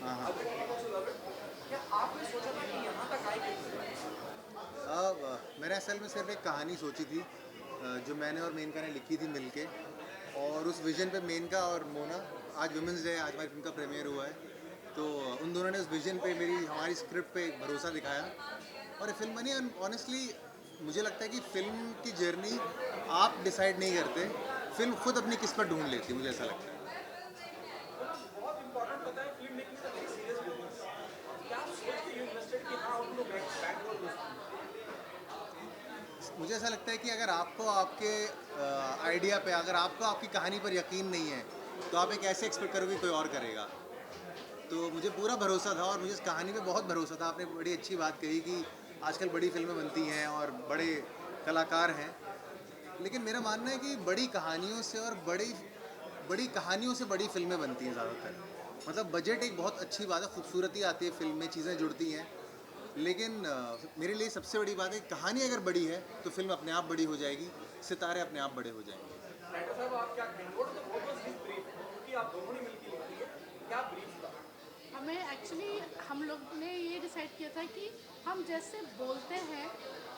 हाँ हाँ। क्या आपने सोचा था कि यहाँ तक आएगी? मैंने असल में सिर्फ एक कहानी सोची थी, जो मैंने और मेनका ने लिखी थी मिलके। और उस विज़न पे मेनका और मोना, आज वुमेंस डे, आज हमारी फिल्म का प्रीमियर हुआ है, तो उन दोनों ने उस विज़न पे हमारी स्क्रिप्ट पे एक भरोसा दिखाया और ये फिल्म बनी। ऑनेस्टली मुझे लगता है कि फिल्म की जर्नी आप डिसाइड नहीं करते, फिल्म खुद अपनी किस्मत ढूंढ लेती है, मुझे ऐसा लगता है। बहुत इंपॉर्टेंट होता है, film making is a very serious business. क्या आप सोच के यू इन्वेस्टेड कि हाँ उनको बैक डोर दोस्त? मुझे ऐसा लगता है कि अगर आपको आपके आइडिया पे, अगर आपको आपकी कहानी पर यकीन नहीं है, तो आप एक ऐसे एक्सपेक्ट करोगे कि कोई और करेगा। तो मुझे पूरा भरोसा था और मुझे इस कहानी पे बहुत भरोसा था। आपने बड़ी अच्छी बात कही कि आजकल बड़ी फिल्में बनती हैं और बड़े कलाकार हैं, लेकिन मेरा मानना है कि बड़ी कहानियों से और बड़ी बड़ी कहानियों से बड़ी फिल्में बनती हैं ज़्यादातर। मतलब बजट एक बहुत अच्छी बात है, खूबसूरती आती है फिल्म में, चीज़ें जुड़ती हैं, लेकिन मेरे लिए सबसे बड़ी बात है कि कहानी अगर बड़ी है तो फिल्म अपने आप बड़ी हो जाएगी, सितारे अपने आप बड़े हो जाएंगे। राइटर साहब, आप क्या कहेंगे? What is the purpose this brief, क्योंकि आप दोनों ने मिलकर लिखी है, क्या ब्रीफ था? हमें एक्चुअली हम लोग ने ये डिसाइड किया था कि हम जैसे बोलते हैं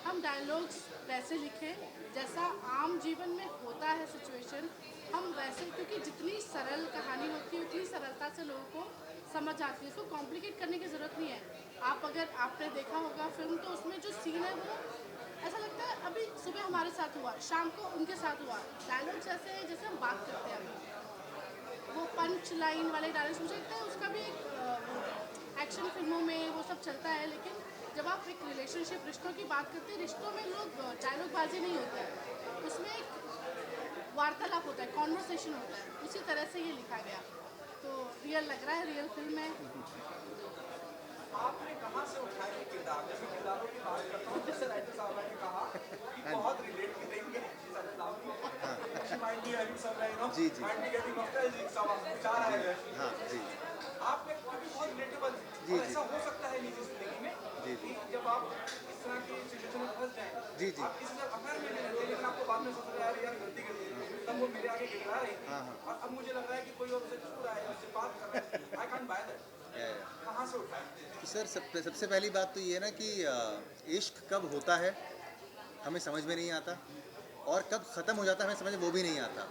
हम डायलॉग्स वैसे लिखें, जैसा आम जीवन में होता है सिचुएशन हम वैसे, क्योंकि जितनी सरल कहानी होती है उतनी सरलता से लोगों को समझ आती है, उसको कॉम्प्लिकेट करने की ज़रूरत नहीं है। अगर आपने देखा होगा फिल्म, तो उसमें जो सीन है वो ऐसा लगता है अभी सुबह हमारे साथ हुआ, शाम को उनके साथ हुआ। डायलॉग्स ऐसे हैं जैसे हम बात करते हैं अभी, वो पंच लाइन वाले डायलॉग्स, मुझे लगता है उसका भी एक एक्शन फिल्मों में वो सब चलता है, लेकिन जब आप एक रिलेशनशिप, रिश्तों की बात करते हैं, रिश्तों में लोग डायलॉगबाजी नहीं होता है, उसमें एक वार्तालाप होता है, कॉन्वर्सेशन होता है। उसी तरह से ये लिखा गया, तो रियल लग रहा है, रियल फिल्म है। आपने कहाँ से उठाए ये किरदार? जैसे किरदारों की बात करता हूँ, जैसे राइटर साहब ने कहा कि हाँ बहुत रिलेट करेंगे सारे सामने, she might be having some जी जी। माइट बी गेटिंग नॉस्टैल्जिक, सब विचार जी आए हैं। हाँ जी आपने कभी बहुत रिलेटेबल, जी और जी ऐसा हो सकता है निजी जिंदगी में जी कि जी जब आप इस तरह की सिचुएशन में फंस जाएं, जी जी। आप किसी से अफेयर में नहीं रहते, लेकिन आपको बाद में सोच रहा है यार गलती कर दी, तब वो मेरे आगे गिड़ा रही थी, हाँ हाँ। और अब मुझे लग रहा है कि कोई और मुझसे छू रहा है, मुझसे बात कर रहा है, आई कांट बाय दैट। या, या। कहाँ से उठाए? तो सर, सबसे पहली बात तो ये है ना कि इश्क कब होता है हमें समझ में नहीं आता, और कब ख़त्म हो जाता है हमें समझ में वो भी नहीं आता।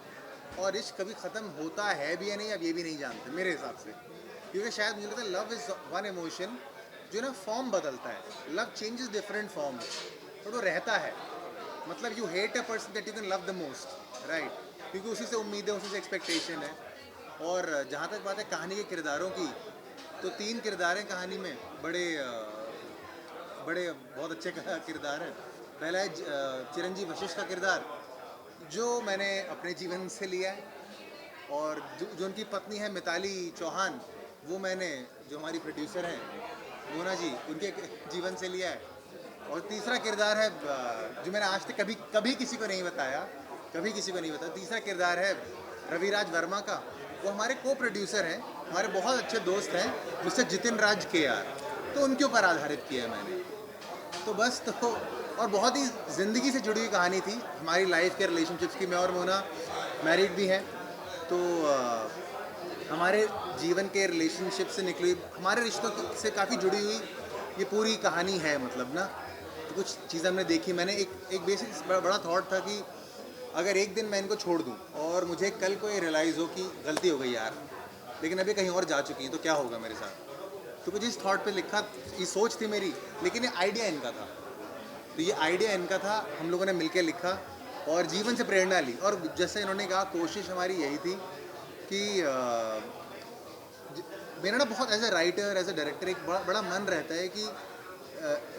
और इश्क कभी ख़त्म होता है भी या नहीं, अब ये भी नहीं जानते मेरे हिसाब से, क्योंकि शायद मुझे लगता है लव इज़ वन इमोशन जो ना फॉर्म बदलता है। Love changes different form, but वो रहता है। मतलब you hate a person that you can love the most, right, क्योंकि उसी से उम्मीदें, उसी से एक्सपेक्टेशन है। और जहाँ तक बात है कहानी के किरदारों की, तो 3 किरदार हैं कहानी में, बड़े बड़े बहुत अच्छे किरदार हैं। पहला है चिरंजीव वशिष्ठ का किरदार, जो मैंने अपने जीवन से लिया है, और जो उनकी पत्नी है मिताली चौहान, वो मैंने, जो हमारी प्रोड्यूसर हैं मोना जी, उनके जीवन से लिया है। और तीसरा किरदार है जो मैंने आज तक कभी कभी किसी को नहीं बताया, कभी किसी को नहीं बताया, तीसरा किरदार है रविराज वर्मा का। वो हमारे को प्रोड्यूसर हैं, हमारे बहुत अच्छे दोस्त हैं, मिस्टर जितिन राज के आर, तो उनके ऊपर आधारित किया है मैंने। तो बस, तो और बहुत ही ज़िंदगी से जुड़ी हुई कहानी थी हमारी लाइफ के रिलेशनशिप्स की। मैं और मोना मैरिड भी हैं, तो हमारे जीवन के रिलेशनशिप से निकली, हमारे रिश्तों से काफ़ी जुड़ी हुई ये पूरी कहानी है, मतलब ना। तो कुछ चीज़ें हमने देखी, मैंने एक बेसिक बड़ा थॉट था कि अगर एक दिन मैं इनको छोड़ दूं और मुझे कल को ये रियलाइज़ हो कि गलती हो गई यार, लेकिन अभी कहीं और जा चुकी हैं, तो क्या होगा मेरे साथ। तो कुछ इस थॉट पे लिखा, ये सोच थी मेरी, लेकिन ये आइडिया इनका था। तो ये आइडिया इनका था, हम लोगों ने मिलकर लिखा और जीवन से प्रेरणा ली। और जैसे इन्होंने कहा, कोशिश हमारी यही थी कि मेरा ना बहुत as a writer, as a director, एक बड़ा बड़ा मन रहता है कि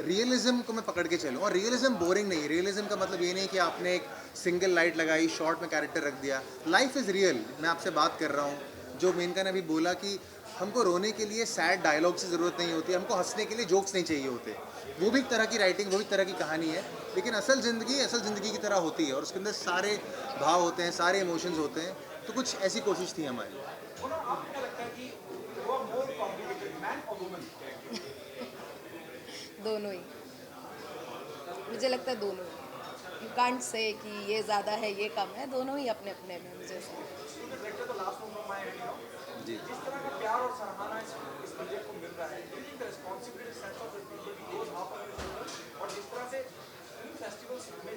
रियलिज्म को मैं पकड़ के चलूँ। और रियलिज्म बोरिंग नहीं, रियलिज्म का मतलब ये नहीं कि आपने एक सिंगल लाइट लगाई, शॉर्ट में कैरेक्टर रख दिया। लाइफ इज़ रियल, मैं आपसे बात कर रहा हूँ। जो मेनका ने अभी बोला कि हमको रोने के लिए सैड डायलॉग की ज़रूरत नहीं होती, हमको हंसने के लिए जोक्स नहीं चाहिए होते। वो भी एक तरह की राइटिंग, वो भी एक तरह की कहानी है, लेकिन असल ज़िंदगी की तरह होती है, और उसके अंदर सारे भाव होते हैं, सारे इमोशंस होते हैं। तो कुछ ऐसी कोशिश थी हमारी। बोला, आपको क्या लगता है कि वो मोर कॉम्प्लिकेटेड, मैन और वुमन? दोनों ही, मुझे लगता है दोनों ही। यू कांट से कि ये ज़्यादा है ये कम है, दोनों ही अपने अपने में मुझे ऐसा लगता है। डायरेक्टर, तो last move of my hand, जी जिस तरह का प्यार और सराहना इस बंदे चुका है, do you think the responsibility sense of the people goes up on your shoulders? और जिस तरह से फिल्म फेस्टिवल्स में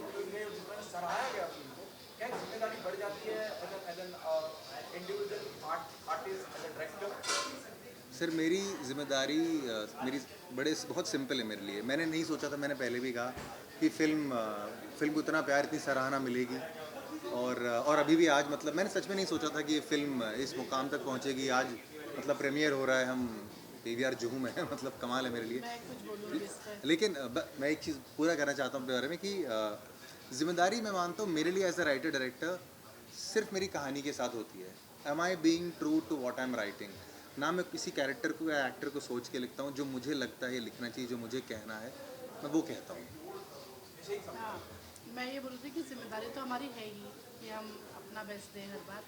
जिस तरह से सराहा गया फिल्म को, क्या एक जिम्मेदारी बढ़ जाती है as an individual artist, as a director? Sir मेरी जिम्मेदारी मेरी बहुत सिंपल है मेरे लिए। मैंने नहीं सोचा था, मैंने पहले भी कहा कि फिल्म को इतना प्यार, इतनी सराहना मिलेगी। और अभी भी आज मतलब मैंने सच में नहीं सोचा था कि ये फिल्म इस मुकाम तक पहुंचेगी। आज मतलब प्रीमियर हो रहा है, हम PVR जुहू में है, मतलब कमाल है मेरे लिए। मैं कुछ बोलूँगी इस पर। लेकिन मैं एक चीज़ पूरा करना चाहता हूँ अपने बारे में कि जिम्मेदारी मैं मानता हूँ मेरे लिए एज अ राइटर डायरेक्टर सिर्फ मेरी कहानी के साथ होती है। Am I being true to what I am writing? ना मैं किसी कैरेक्टर को या एक्टर को सोच के लिखता हूँ। जो मुझे लगता है लिखना चाहिए, जो मुझे कहना है, मैं वो कहता हूँ। हाँ, मैं ये बोल रही थी कि जिम्मेदारी तो हमारी है ही कि हम अपना बेस्ट दें हर बार,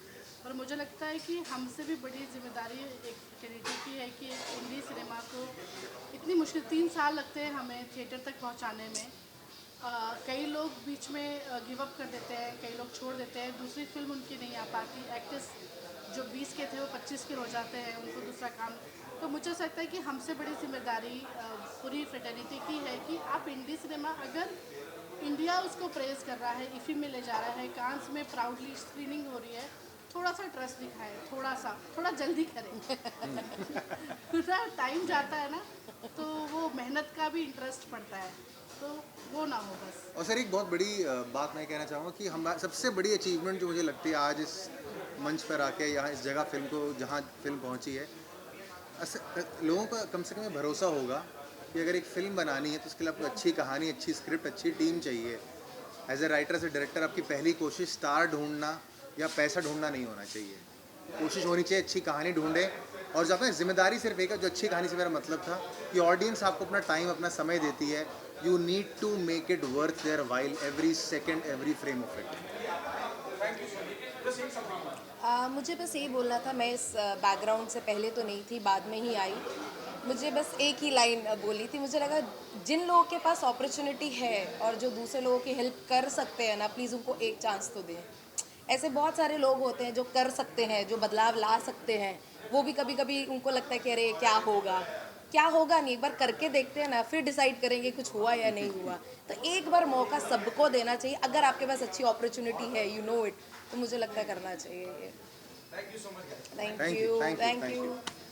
पर मुझे लगता है कि हमसे भी बड़ी जिम्मेदारी एक फ्रेटर्निटी की है कि हिंदी सिनेमा को इतनी मुश्किल 3 साल लगते हैं हमें थिएटर तक पहुंचाने में। कई लोग बीच में गिव अप कर देते हैं, कई लोग छोड़ देते हैं, दूसरी फिल्म उनकी नहीं आ पाती। एक्टर्स जो 20 के थे वो 25 के हो जाते हैं, उनको दूसरा काम। तो मुझे ऐसा लगता है कि हमसे बड़ी जिम्मेदारी पूरी फ्रेटर्निटी की है कि आप हिंदी सिनेमा, अगर इंडिया उसको प्रेज कर रहा है, इफ़ी में ले जा रहा है, कांस में प्राउडली स्क्रीनिंग हो रही है, थोड़ा सा ट्रस्ट दिखाएं, थोड़ा जल्दी करें। पूरा टाइम जाता है ना, तो वो मेहनत का भी इंटरेस्ट पड़ता है, तो वो ना हो बस। और सर एक बहुत बड़ी बात मैं कहना चाहूँगा कि हम सबसे बड़ी अचीवमेंट जो मुझे लगती है आज इस मंच पर आके, यहाँ इस जगह फिल्म को, जहाँ फिल्म पहुँची है, लोगों का कम से कम ये भरोसा होगा कि अगर एक फ़िल्म बनानी है तो उसके लिए आपको अच्छी कहानी, अच्छी स्क्रिप्ट, अच्छी टीम चाहिए। As a writer, as a director आपकी पहली कोशिश स्टार ढूंढना या पैसा ढूंढना नहीं होना चाहिए। कोशिश होनी चाहिए अच्छी कहानी ढूंढे। और जब जिम्मेदारी सिर्फ एक है, जो अच्छी कहानी से मेरा मतलब था कि ऑडियंस आपको अपना टाइम, अपना समय देती है। You need to make it worth their while, every second, every frame of it. मुझे बस यही बोलना था, मैं इस बैकग्राउंड से पहले तो नहीं थी, बाद में ही आई। मुझे बस एक ही लाइन बोली थी, मुझे लगा जिन लोगों के पास अपॉर्चुनिटी है और जो दूसरे लोगों की हेल्प कर सकते हैं ना, प्लीज़ उनको एक चांस तो दें। ऐसे बहुत सारे लोग होते हैं जो कर सकते हैं, जो बदलाव ला सकते हैं, वो भी कभी कभी उनको लगता है कि अरे क्या होगा नहीं, एक बार करके देखते हैं ना, फिर डिसाइड करेंगे कुछ हुआ या नहीं हुआ। तो एक बार मौका सबको देना चाहिए। अगर आपके पास अच्छी अपॉर्चुनिटी है, यू नो इट, तो मुझे लगता है करना चाहिए ये। Thank you so much. Thank you. Thank you.